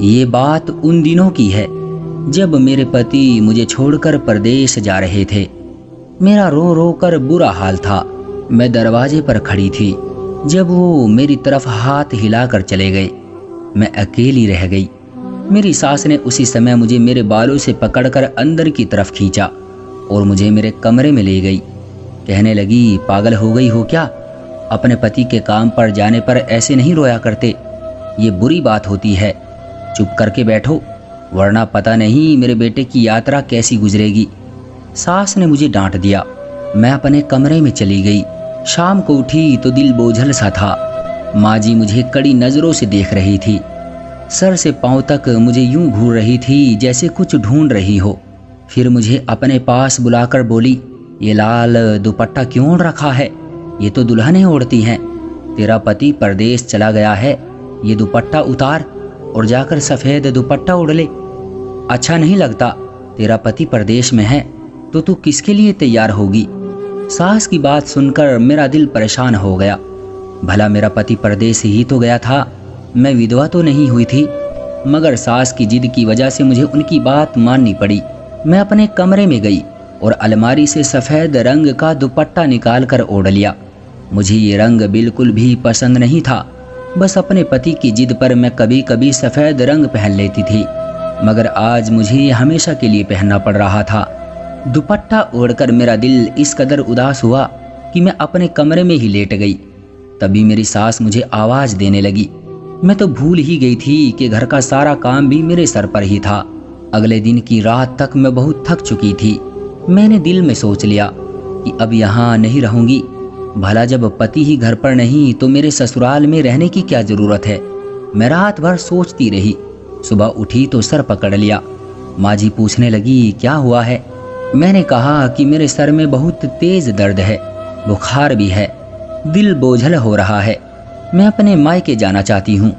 ये बात उन दिनों की है जब मेरे पति मुझे छोड़कर परदेश जा रहे थे। मेरा रो रो कर बुरा हाल था। मैं दरवाजे पर खड़ी थी जब वो मेरी तरफ हाथ हिलाकर चले गए। मैं अकेली रह गई। मेरी सास ने उसी समय मुझे मेरे बालों से पकड़कर अंदर की तरफ खींचा और मुझे मेरे कमरे में ले गई। कहने लगी, पागल हो गई हो क्या? अपने पति के काम पर जाने पर ऐसे नहीं रोया करते, ये बुरी बात होती है। चुप करके बैठो, वरना पता नहीं मेरे बेटे की यात्रा कैसी गुजरेगी। सास ने मुझे डांट दिया। मैं अपने कमरे में चली गई। शाम को उठी तो दिल बोझल सा था। माँ जी मुझे कड़ी नज़रों से देख रही थी। सर से पांव तक मुझे यूं घूर रही थी जैसे कुछ ढूंढ रही हो। फिर मुझे अपने पास बुलाकर बोली, ये लाल दुपट्टा क्यों ओढ़ रखा है? ये तो दुल्हनें ओढ़ती हैं। तेरा पति परदेश चला गया है, ये दुपट्टा उतार और जाकर सफ़ेद दुपट्टा ओढ़ ले। अच्छा नहीं लगता? तेरा पति परदेश में है तो तू किसके लिए तैयार होगी? सास की बात सुनकर मेरा दिल परेशान हो गया। भला मेरा पति परदेश ही तो गया था, मैं विधवा तो नहीं हुई थी। मगर सास की जिद की वजह से मुझे उनकी बात माननी पड़ी। मैं अपने कमरे में गई और अलमारी से सफ़ेद रंग का दुपट्टा निकाल कर ओढ़ लिया। मुझे ये रंग बिल्कुल भी पसंद नहीं था। बस अपने पति की जिद पर मैं कभी कभी सफ़ेद रंग पहन लेती थी, मगर आज मुझे ये हमेशा के लिए पहनना पड़ रहा था। दुपट्टा ओढ़कर मेरा दिल इस कदर उदास हुआ कि मैं अपने कमरे में ही लेट गई। तभी मेरी सास मुझे आवाज़ देने लगी। मैं तो भूल ही गई थी कि घर का सारा काम भी मेरे सर पर ही था। अगले दिन की रात तक मैं बहुत थक चुकी थी। मैंने दिल में सोच लिया कि अब यहाँ नहीं रहूँगी। भला जब पति ही घर पर नहीं तो मेरे ससुराल में रहने की क्या ज़रूरत है? मैं रात भर सोचती रही। सुबह उठी तो सर पकड़ लिया। माँ जी पूछने लगी, क्या हुआ है? मैंने कहा कि मेरे सर में बहुत तेज़ दर्द है, बुखार भी है, दिल बोझल हो रहा है। मैं अपने मायके जाना चाहती हूँ।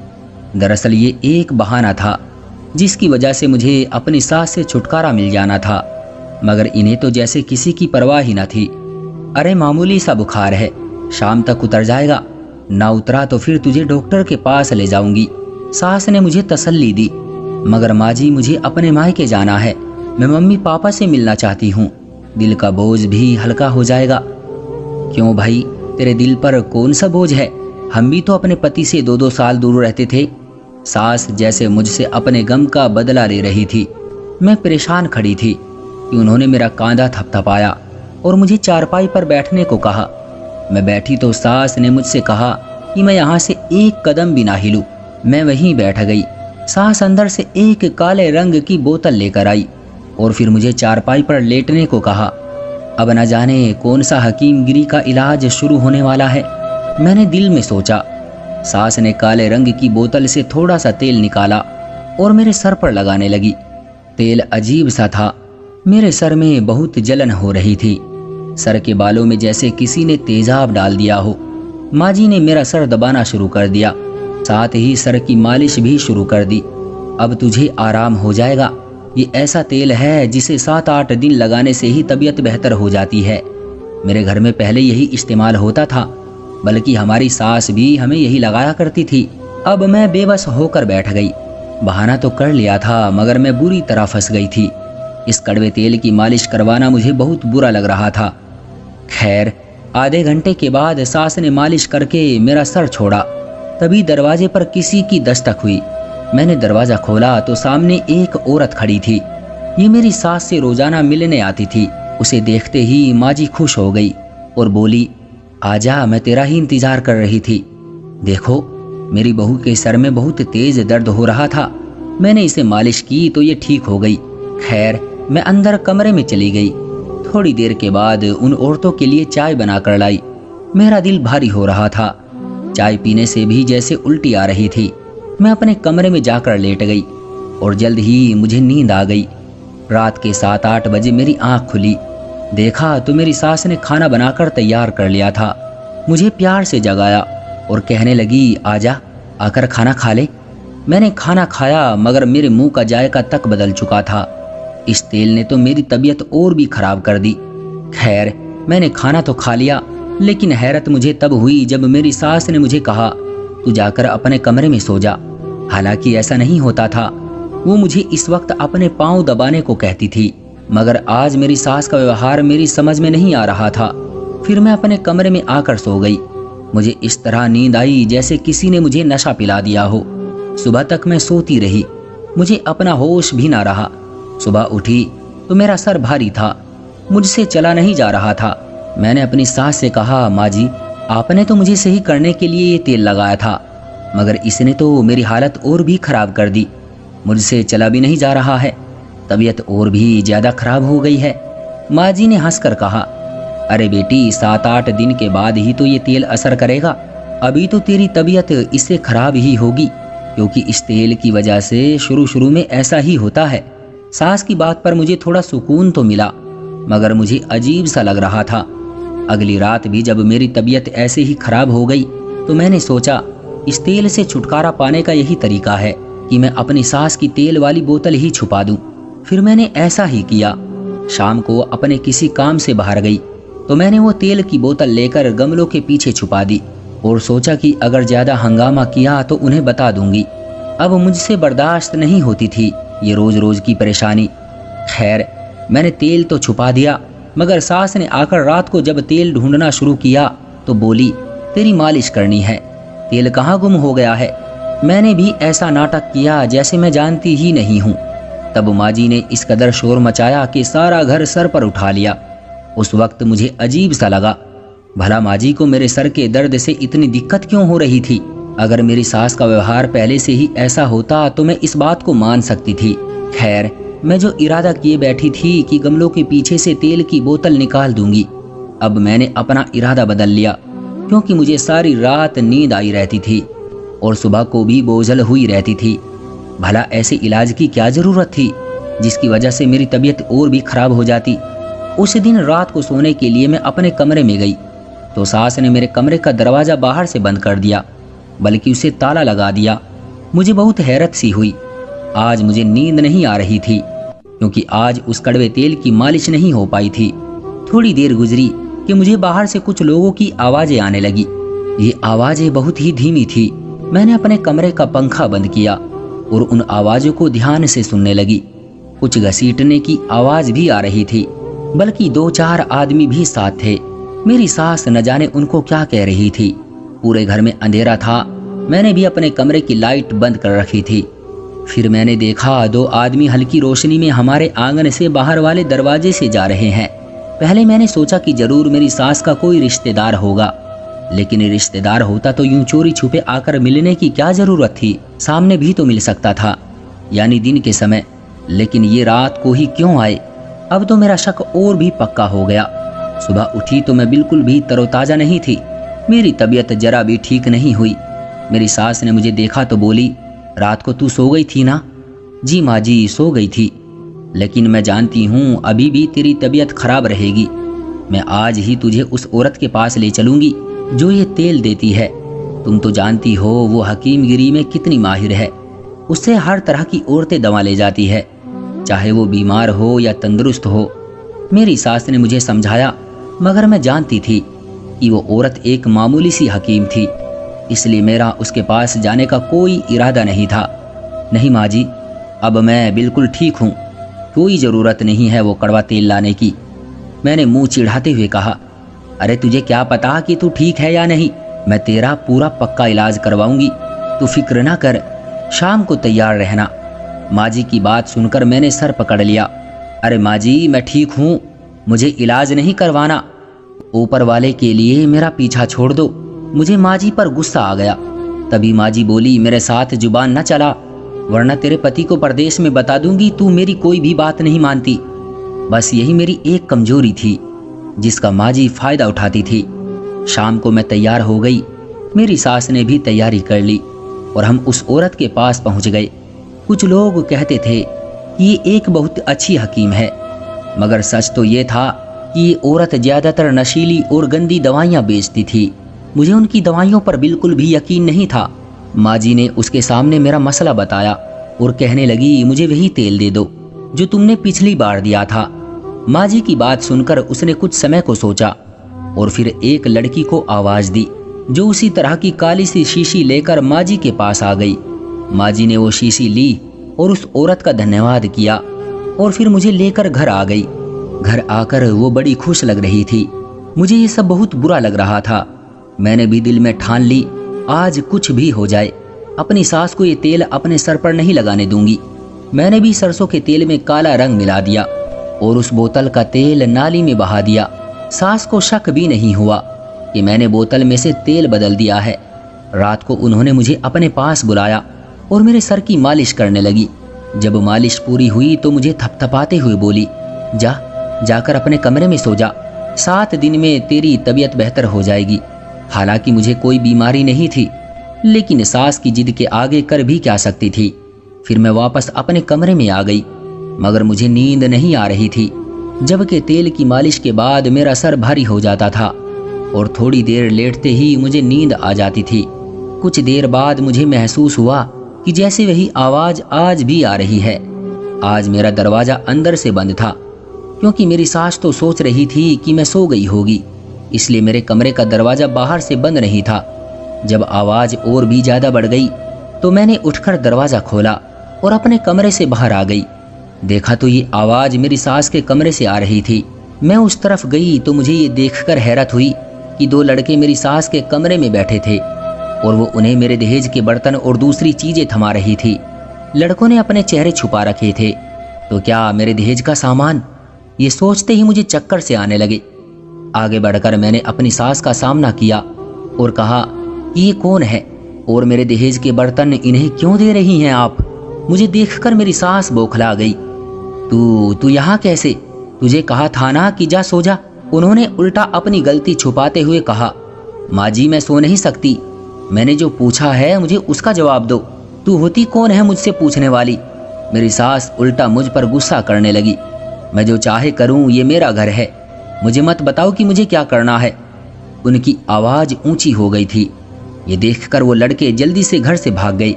दरअसल ये एक बहाना था जिसकी वजह से मुझे अपनी सास से छुटकारा मिल जाना था, मगर इन्हें तो जैसे किसी की परवाह ही न थी। अरे मामूली सा बुखार है, शाम तक उतर जाएगा, ना उतरा तो फिर तुझे डॉक्टर के पास ले जाऊंगी। सास ने मुझे तसल्ली दी। मगर माँ जी मुझे अपने मायके जाना है, मैं मम्मी पापा से मिलना चाहती हूँ, दिल का बोझ भी हल्का हो जाएगा। क्यों भाई, तेरे दिल पर कौन सा बोझ है? हम भी तो अपने पति से 2-2 साल दूर रहते थे। सास जैसे मुझसे अपने गम का बदला ले रही थी। मैं परेशान खड़ी थी कि उन्होंने मेरा कांधा थपथपाया और मुझे चारपाई पर बैठने को कहा। मैं बैठी तो सास ने मुझसे कहा कि मैं यहाँ से एक कदम भी ना हिलूं। मैं वहीं बैठ गई। सास अंदर से एक काले रंग की बोतल लेकर आई और फिर मुझे चारपाई पर लेटने को कहा। अब न जाने कौन सा हकीमगिरी का इलाज शुरू होने वाला है, मैंने दिल में सोचा। सास ने काले रंग की बोतल से थोड़ा सा तेल निकाला और मेरे सर पर लगाने लगी। तेल अजीब सा था। मेरे सर में बहुत जलन हो रही थी। सर के बालों में जैसे किसी ने तेजाब डाल दिया हो। माँ जी ने मेरा सर दबाना शुरू कर दिया, साथ ही सर की मालिश भी शुरू कर दी। अब तुझे आराम हो जाएगा। ये ऐसा तेल है जिसे 7-8 दिन लगाने से ही तबीयत बेहतर हो जाती है। मेरे घर में पहले यही इस्तेमाल होता था, बल्कि हमारी सास भी हमें यही लगाया करती थी। अब मैं बेबस होकर बैठ गई। बहाना तो कर लिया था, मगर मैं बुरी तरह फंस गई थी। इस कड़वे तेल की मालिश करवाना मुझे बहुत बुरा लग रहा था। खैर, आधे घंटे के बाद सास ने मालिश करके मेरा सर छोड़ा। तभी दरवाजे पर किसी की दस्तक हुई। मैंने दरवाज़ा खोला तो सामने एक औरत खड़ी थी। ये मेरी सास से रोजाना मिलने आती थी। उसे देखते ही माँ जी खुश हो गई और बोली, आजा, मैं तेरा ही इंतजार कर रही थी। देखो, मेरी बहू के सर में बहुत तेज दर्द हो रहा था। मैंने इसे मालिश की तो ये ठीक हो गई। खैर, मैं अंदर कमरे में चली गई। थोड़ी देर के बाद उन औरतों के लिए चाय बनाकर लाई। मेरा दिल भारी हो रहा था। चाय पीने से भी जैसे उल्टी आ रही थी। मैं अपने कमरे में जाकर लेट गई और जल्द ही मुझे नींद आ गई। रात के 7-8 बजे मेरी आंख खुली। देखा तो मेरी सास ने खाना बनाकर तैयार कर लिया था। मुझे प्यार से जगाया और कहने लगी, आजा, आकर खाना खा ले। मैंने खाना खाया, मगर मेरे मुंह का जायका तक बदल चुका था। इस तेल ने तो मेरी तबीयत और भी खराब कर दी। खैर, मैंने खाना तो खा लिया, लेकिन हैरत मुझे तब हुई जब मेरी सास ने मुझे कहा, तू जाकर अपने कमरे में सो जा। हालांकि ऐसा नहीं होता था। वो मुझे इस वक्त अपने पांव दबाने को कहती थी, मगर आज मेरी सास का व्यवहार मेरी समझ में नहीं आ रहा था। फिर मैं अपने कमरे में आकर सो गई। मुझे इस तरह नींद आई जैसे किसी ने मुझे नशा पिला दिया हो। सुबह तक मैं सोती रही, मुझे अपना होश भी ना रहा। सुबह उठी तो मेरा सर भारी था, मुझसे चला नहीं जा रहा था। मैंने अपनी सास से कहा, माँ जी, आपने तो मुझे सही करने के लिए ये तेल लगाया था, मगर इसने तो मेरी हालत और भी खराब कर दी। मुझसे चला भी नहीं जा रहा है, तबीयत और भी ज़्यादा खराब हो गई है। माँ जी ने हंसकर कहा, अरे बेटी, 7-8 दिन के बाद ही तो ये तेल असर करेगा। अभी तो तेरी तबीयत इससे खराब ही होगी, क्योंकि इस तेल की वजह से शुरू में ऐसा ही होता है। सास की बात पर मुझे थोड़ा सुकून तो मिला, मगर मुझे अजीब सा लग रहा था। अगली रात भी जब मेरी तबीयत ऐसे ही खराब हो गई तो मैंने सोचा इस तेल से छुटकारा पाने का यही तरीका है कि मैं अपनी सास की तेल वाली बोतल ही छुपा दूं। फिर मैंने ऐसा ही किया। शाम को अपने किसी काम से बाहर गई तो मैंने वो तेल की बोतल लेकर गमलों के पीछे छुपा दी और सोचा कि अगर ज़्यादा हंगामा किया तो उन्हें बता दूंगी। अब मुझसे बर्दाश्त नहीं होती थी ये रोज़ रोज़ की परेशानी। खैर, मैंने तेल तो छुपा दिया, मगर सास ने आकर रात को जब तेल ढूंढना शुरू किया तो बोली, तेरी मालिश करनी है, तेल कहाँ गुम हो गया है। मैंने भी ऐसा नाटक किया जैसे मैं जानती ही नहीं हूँ। तब माँ जी ने इस कदर शोर मचाया कि सारा घर सर पर उठा लिया। उस वक्त मुझे अजीब सा लगा, भला माँ जी को मेरे सर के दर्द से इतनी दिक्कत क्यों हो रही थी। अगर मेरी सास का व्यवहार पहले से ही ऐसा होता तो मैं इस बात को मान सकती थी। खैर, मैं जो इरादा किए बैठी थी कि गमलों के पीछे से तेल की बोतल निकाल दूंगी, अब मैंने अपना इरादा बदल लिया, क्योंकि मुझे सारी रात नींद आई रहती थी और सुबह को भी बोझल हुई रहती थी। भला ऐसे इलाज की क्या जरूरत थी जिसकी वजह से मेरी तबीयत और भी खराब हो जाती। उस दिन रात को सोने के लिए मैं अपने कमरे में गई तो सास ने मेरे कमरे का दरवाज़ा बाहर से बंद कर दिया, बल्कि उसे ताला लगा दिया। मुझे बहुत हैरत सी हुई। आज मुझे नींद नहीं आ रही थी, क्योंकि आज उस कड़वे तेल की मालिश नहीं हो पाई थी। थोड़ी देर गुजरी कि मुझे बाहर से कुछ लोगों की आवाज़ें आने लगी। ये आवाज़ें बहुत ही धीमी थी। मैंने अपने कमरे का पंखा बंद किया और उन आवाज़ों को ध्यान से सुनने लगी। कुछ घसीटने की आवाज़ भी आ रही थी, बल्कि 2-4 आदमी भी साथ थे। मेरी सास न जाने उनको क्या कह रही थी। पूरे घर में अंधेरा था। मैंने भी अपने कमरे की लाइट बंद कर रखी थी। फिर मैंने देखा 2 आदमी हल्की रोशनी में हमारे आंगन से बाहर वाले दरवाजे से जा रहे हैं। पहले मैंने सोचा कि जरूर मेरी सास का कोई रिश्तेदार होगा, लेकिन रिश्तेदार होता तो यूं चोरी छुपे आकर मिलने की क्या जरूरत थी। सामने भी तो मिल सकता था, यानी दिन के समय। लेकिन ये रात को ही क्यों आए। अब तो मेरा शक और भी पक्का हो गया। सुबह उठी तो मैं बिल्कुल भी तरोताजा नहीं थी। मेरी तबीयत जरा भी ठीक नहीं हुई। मेरी सास ने मुझे देखा तो बोली, रात को तू सो गई थी ना। जी माँ जी, सो गई थी, लेकिन मैं जानती हूँ अभी भी तेरी तबीयत खराब रहेगी। मैं आज ही तुझे उस औरत के पास ले चलूंगी जो ये तेल देती है। तुम तो जानती हो वो हकीमगिरी में कितनी माहिर है। उससे हर तरह की औरतें दवा ले जाती है, चाहे वो बीमार हो या तंदुरुस्त हो। मेरी सास ने मुझे समझाया, मगर मैं जानती थी कि वो औरत एक मामूली सी हकीम थी, इसलिए मेरा उसके पास जाने का कोई इरादा नहीं था। नहीं माँ जी, अब मैं बिल्कुल ठीक हूँ, कोई ज़रूरत नहीं है वो कड़वा तेल लाने की। मैंने मुंह चिढ़ाते हुए कहा, अरे तुझे क्या पता कि तू ठीक है या नहीं। मैं तेरा पूरा पक्का इलाज करवाऊंगी, तू फिक्र ना कर। शाम को तैयार रहना। माँ जी की बात सुनकर मैंने सर पकड़ लिया। अरे माँ जी, मैं ठीक हूँ, मुझे इलाज नहीं करवाना। ऊपर वाले के लिए मेरा पीछा छोड़ दो। मुझे माँ जी पर गुस्सा आ गया। तभी माँ जी बोली, मेरे साथ जुबान न चला, वरना तेरे पति को परदेश में बता दूंगी तू मेरी कोई भी बात नहीं मानती। बस यही मेरी एक कमजोरी थी जिसका माँ जी फायदा उठाती थी। शाम को मैं तैयार हो गई। मेरी सास ने भी तैयारी कर ली और हम उस औरत के पास पहुंच गए। कुछ लोग कहते थे कि ये एक बहुत अच्छी हकीम है, मगर सच तो ये था कि ये औरत ज़्यादातर नशीली और गंदी दवाइयाँ बेचती थी। मुझे उनकी दवाइयों पर बिल्कुल भी यकीन नहीं था। माँ जी ने उसके सामने मेरा मसला बताया और कहने लगी, मुझे वही तेल दे दो जो तुमने पिछली बार दिया था। माँ जी की बात सुनकर उसने कुछ समय को सोचा और फिर एक लड़की को आवाज़ दी, जो उसी तरह की काली सी शीशी लेकर माँ जी के पास आ गई। माँ जी ने वो शीशी ली और उस औरत का धन्यवाद किया और फिर मुझे लेकर घर आ गई। घर आकर वो बड़ी खुश लग रही थी। मुझे ये सब बहुत बुरा लग रहा था। मैंने भी दिल में ठान ली, आज कुछ भी हो जाए अपनी सास को ये तेल अपने सर पर नहीं लगाने दूंगी। मैंने भी सरसों के तेल में काला रंग मिला दिया और उस बोतल का तेल नाली में बहा दिया। सास को शक भी नहीं हुआ कि मैंने बोतल में से तेल बदल दिया है। रात को उन्होंने मुझे अपने पास बुलाया और मेरे सर की मालिश करने लगी। जब मालिश पूरी हुई तो मुझे थपथपाते हुए बोली, जाकर अपने कमरे में सो जा, 7 दिन में तेरी तबीयत बेहतर हो जाएगी। हालांकि मुझे कोई बीमारी नहीं थी, लेकिन सास की जिद के आगे कर भी क्या सकती थी। फिर मैं वापस अपने कमरे में आ गई, मगर मुझे नींद नहीं आ रही थी, जबकि तेल की मालिश के बाद मेरा सर भारी हो जाता था और थोड़ी देर लेटते ही मुझे नींद आ जाती थी। कुछ देर बाद मुझे महसूस हुआ कि जैसे वही आवाज़ आज भी आ रही है। आज मेरा दरवाज़ा अंदर से बंद था, क्योंकि मेरी सास तो सोच रही थी कि मैं सो गई होगी, इसलिए मेरे कमरे का दरवाज़ा बाहर से बंद नहीं था। जब आवाज़ और भी ज़्यादा बढ़ गई तो मैंने उठकर दरवाज़ा खोला और अपने कमरे से बाहर आ गई। देखा तो ये आवाज़ मेरी सास के कमरे से आ रही थी। मैं उस तरफ गई तो मुझे ये देखकर हैरत हुई कि 2 लड़के मेरी सास के कमरे में बैठे थे और वो उन्हें मेरे दहेज के बर्तन और दूसरी चीज़ें थमा रही थी। लड़कों ने अपने चेहरे छुपा रखे थे, तो क्या मेरे दहेज का सामान? ये सोचते ही मुझे चक्कर से आने लगे। आगे बढ़कर मैंने अपनी सास का सामना किया और कहा कि ये कौन है और मेरे दहेज के बर्तन इन्हें क्यों दे रही हैं आप? मुझे देखकर मेरी सास बौखला गई। तू यहाँ कैसे? तुझे कहा था ना कि जा सो जा। उन्होंने उल्टा अपनी गलती छुपाते हुए कहा, माँ जी मैं सो नहीं सकती, मैंने जो पूछा है मुझे उसका जवाब दो। तू होती कौन है मुझसे पूछने वाली? मेरी सास उल्टा मुझ पर गुस्सा करने लगी। मैं जो चाहे करूं, ये मेरा घर है, मुझे मत बताओ कि मुझे क्या करना है। उनकी आवाज़ ऊंची हो गई थी। ये देखकर वो लड़के जल्दी से घर से भाग गए,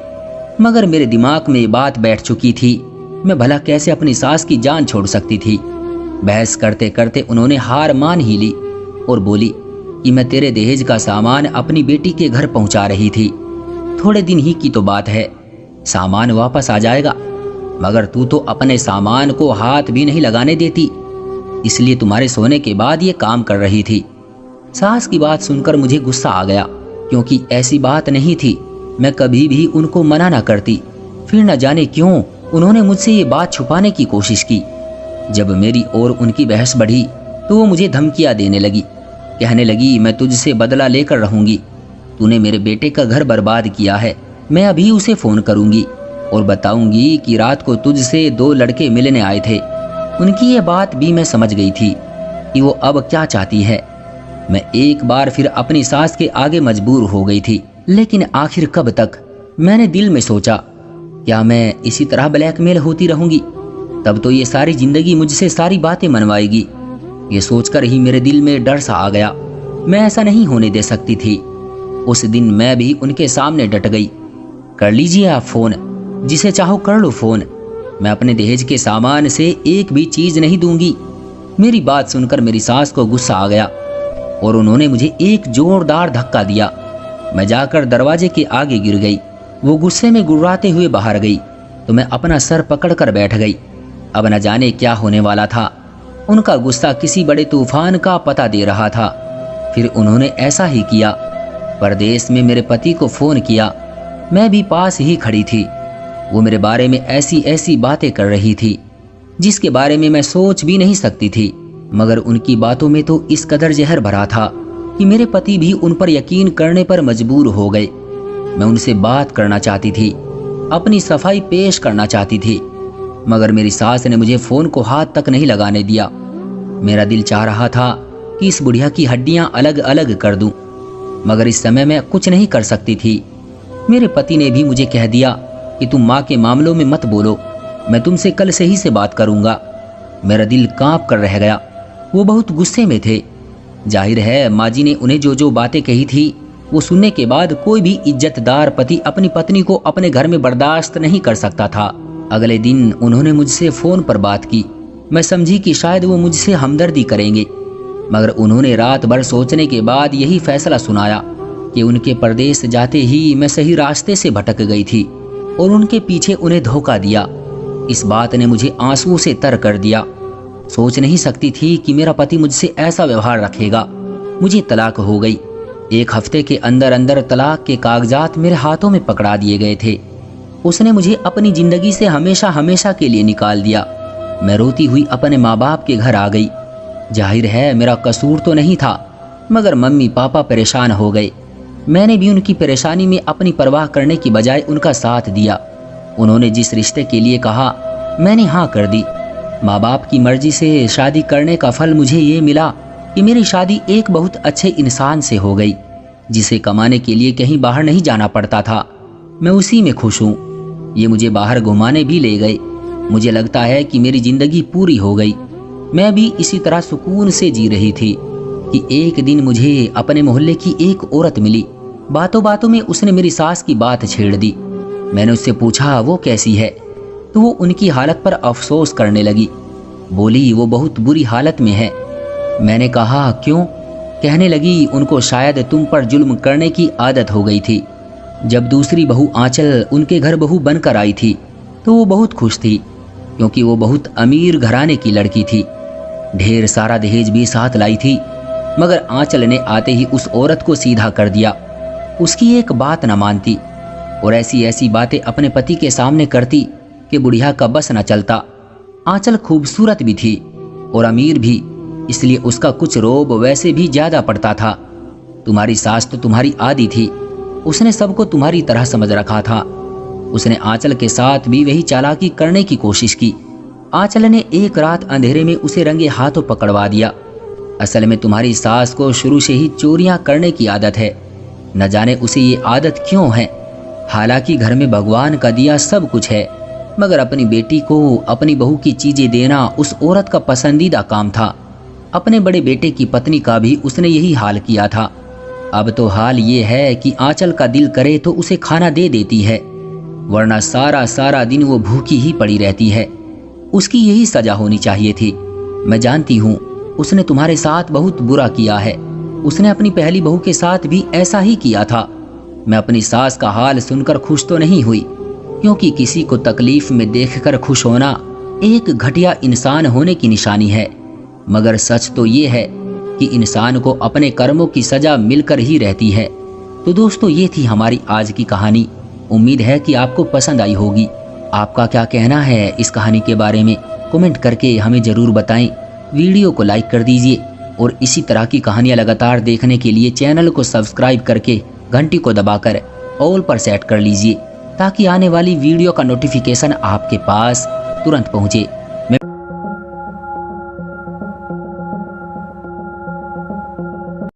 मगर मेरे दिमाग में ये बात बैठ चुकी थी, मैं भला कैसे अपनी सास की जान छोड़ सकती थी। बहस करते करते उन्होंने हार मान ही ली और बोली कि मैं तेरे दहेज का सामान अपनी बेटी के घर पहुंचा रही थी। थोड़े दिन ही की तो बात है, सामान वापस आ जाएगा, मगर तू तो अपने सामान को हाथ भी नहीं लगाने देती, इसलिए तुम्हारे सोने के बाद ये काम कर रही थी। सास की बात सुनकर मुझे गुस्सा आ गया, क्योंकि ऐसी बात नहीं थी, मैं कभी भी उनको मना ना करती। फिर न जाने क्यों उन्होंने मुझसे ये बात छुपाने की कोशिश की। जब मेरी और उनकी बहस बढ़ी तो वो मुझे धमकियां देने लगी, कहने लगी मैं तुझसे बदला लेकर रहूंगी, तूने मेरे बेटे का घर बर्बाद किया है, मैं अभी उसे फ़ोन करूंगी और बताऊंगी कि रात को तुझसे 2 लड़के मिलने आए थे। उनकी ये बात भी मैं समझ गई थी कि वो अब क्या चाहती है। मैं एक बार फिर अपनी सास के आगे मजबूर हो गई थी, लेकिन आखिर कब तक? मैंने दिल में सोचा, क्या मैं इसी तरह ब्लैकमेल होती रहूंगी? तब तो ये सारी जिंदगी मुझसे सारी बातें मनवाएगी। ये सोचकर ही मेरे दिल में डर सा आ गया। मैं ऐसा नहीं होने दे सकती थी। उस दिन मैं भी उनके सामने डट गई। कर लीजिए आप फ़ोन, जिसे चाहो कर लो फ़ोन, मैं अपने दहेज के सामान से एक भी चीज़ नहीं दूंगी। मेरी बात सुनकर मेरी सास को गुस्सा आ गया और उन्होंने मुझे एक जोरदार धक्का दिया। मैं जाकर दरवाजे के आगे गिर गई। वो गुस्से में गुर्राते हुए बाहर गई तो मैं अपना सर पकड़कर बैठ गई। अब न जाने क्या होने वाला था। उनका गुस्सा किसी बड़े तूफान का पता दे रहा था। फिर उन्होंने ऐसा ही किया। परदेश में मेरे पति को फ़ोन किया। मैं भी पास ही खड़ी थी। वो मेरे बारे में ऐसी ऐसी बातें कर रही थी जिसके बारे में मैं सोच भी नहीं सकती थी, मगर उनकी बातों में तो इस कदर जहर भरा था कि मेरे पति भी उन पर यकीन करने पर मजबूर हो गए। मैं उनसे बात करना चाहती थी, अपनी सफाई पेश करना चाहती थी, मगर मेरी सास ने मुझे फ़ोन को हाथ तक नहीं लगाने दिया। मेरा दिल चाह रहा था कि इस बुढ़िया की हड्डियां अलग अलग कर दूं, मगर इस समय मैं कुछ नहीं कर सकती थी। मेरे पति ने भी मुझे कह दिया कि तुम माँ के मामलों में मत बोलो, मैं तुमसे कल से ही से बात करूँगा। मेरा दिल कांप कर रह गया। वो बहुत गुस्से में थे। जाहिर है माँ जी ने उन्हें जो जो बातें कही थी वो सुनने के बाद कोई भी इज्जतदार पति अपनी पत्नी को अपने घर में बर्दाश्त नहीं कर सकता था। अगले दिन उन्होंने मुझसे फ़ोन पर बात की। मैं समझी कि शायद वो मुझसे हमदर्दी करेंगे, मगर उन्होंने रात भर सोचने के बाद यही फैसला सुनाया कि उनके परदेश जाते ही मैं सही रास्ते से भटक गई थी और उनके पीछे उन्हें धोखा दिया। इस बात ने मुझे आंसू से तर कर दिया। सोच नहीं सकती थी कि मेरा पति मुझसे ऐसा व्यवहार रखेगा। मुझे तलाक हो गई। 1 हफ्ते के अंदर अंदर तलाक के कागजात मेरे हाथों में पकड़ा दिए गए थे। उसने मुझे अपनी जिंदगी से हमेशा हमेशा के लिए निकाल दिया। मैं रोती हुई अपने माँ बाप के घर आ गई। जाहिर है मेरा कसूर तो नहीं था, मगर मम्मी पापा परेशान हो गए। मैंने भी उनकी परेशानी में अपनी परवाह करने की बजाय उनका साथ दिया। उन्होंने जिस रिश्ते के लिए कहा मैंने हाँ कर दी। माँ बाप की मर्जी से शादी करने का फल मुझे ये मिला कि मेरी शादी एक बहुत अच्छे इंसान से हो गई, जिसे कमाने के लिए कहीं बाहर नहीं जाना पड़ता था। मैं उसी में खुश हूँ। ये मुझे बाहर घुमाने भी ले गए। मुझे लगता है कि मेरी जिंदगी पूरी हो गई। मैं भी इसी तरह सुकून से जी रही थी कि एक दिन मुझे अपने मोहल्ले की एक औरत मिली। बातों बातों में उसने मेरी सास की बात छेड़ दी। मैंने उससे पूछा वो कैसी है, तो वो उनकी हालत पर अफसोस करने लगी। बोली वो बहुत बुरी हालत में है। मैंने कहा क्यों? कहने लगी उनको शायद तुम पर जुल्म करने की आदत हो गई थी। जब दूसरी बहू आंचल उनके घर बहू बनकर आई थी तो वो बहुत खुश थी, क्योंकि वो बहुत अमीर घराने की लड़की थी। ढेर सारा दहेज भी साथ लाई थी, मगर आंचल ने आते ही उस औरत को सीधा कर दिया। उसकी एक बात न मानती और ऐसी ऐसी बातें अपने पति के सामने करती कि बुढ़िया का बस न चलता। आंचल खूबसूरत भी थी और अमीर भी, इसलिए उसका कुछ रोब वैसे भी ज्यादा पड़ता था। तुम्हारी सास तो तुम्हारी आदी थी। उसने सबको तुम्हारी तरह समझ रखा था। उसने आंचल के साथ भी वही चालाकी करने की कोशिश की। आंचल ने एक रात अंधेरे में उसे रंगे हाथों पकड़वा दिया। असल में तुम्हारी सास को शुरू से ही चोरियां करने की आदत है। न जाने उसे ये आदत क्यों है। हालांकि घर में भगवान का दिया सब कुछ है, मगर अपनी बेटी को अपनी बहू की चीजें देना उस औरत का पसंदीदा काम था। अपने बड़े बेटे की पत्नी का भी उसने यही हाल किया था। अब तो हाल ये है कि आंचल का दिल करे तो उसे खाना दे देती है, वरना सारा सारा दिन वो भूखी ही पड़ी रहती है। उसकी यही सजा होनी चाहिए थी। मैं जानती हूँ उसने तुम्हारे साथ बहुत बुरा किया है। उसने अपनी पहली बहू के साथ भी ऐसा ही किया था। मैं अपनी सास का हाल सुनकर खुश तो नहीं हुई, क्योंकि किसी को तकलीफ में देखकर खुश होना एक घटिया इंसान होने की निशानी है। मगर सच तो ये है कि इंसान को अपने कर्मों की सजा मिलकर ही रहती है। तो दोस्तों ये थी हमारी आज की कहानी। उम्मीद है कि आपको पसंद आई होगी। आपका क्या कहना है इस कहानी के बारे में, कमेंट करके हमें ज़रूर बताएं। वीडियो को लाइक कर दीजिए और इसी तरह की कहानियाँ लगातार देखने के लिए चैनल को सब्सक्राइब करके घंटी को दबाकर ऑल पर सेट कर लीजिए, ताकि आने वाली वीडियो का नोटिफिकेशन आपके पास तुरंत पहुँचे।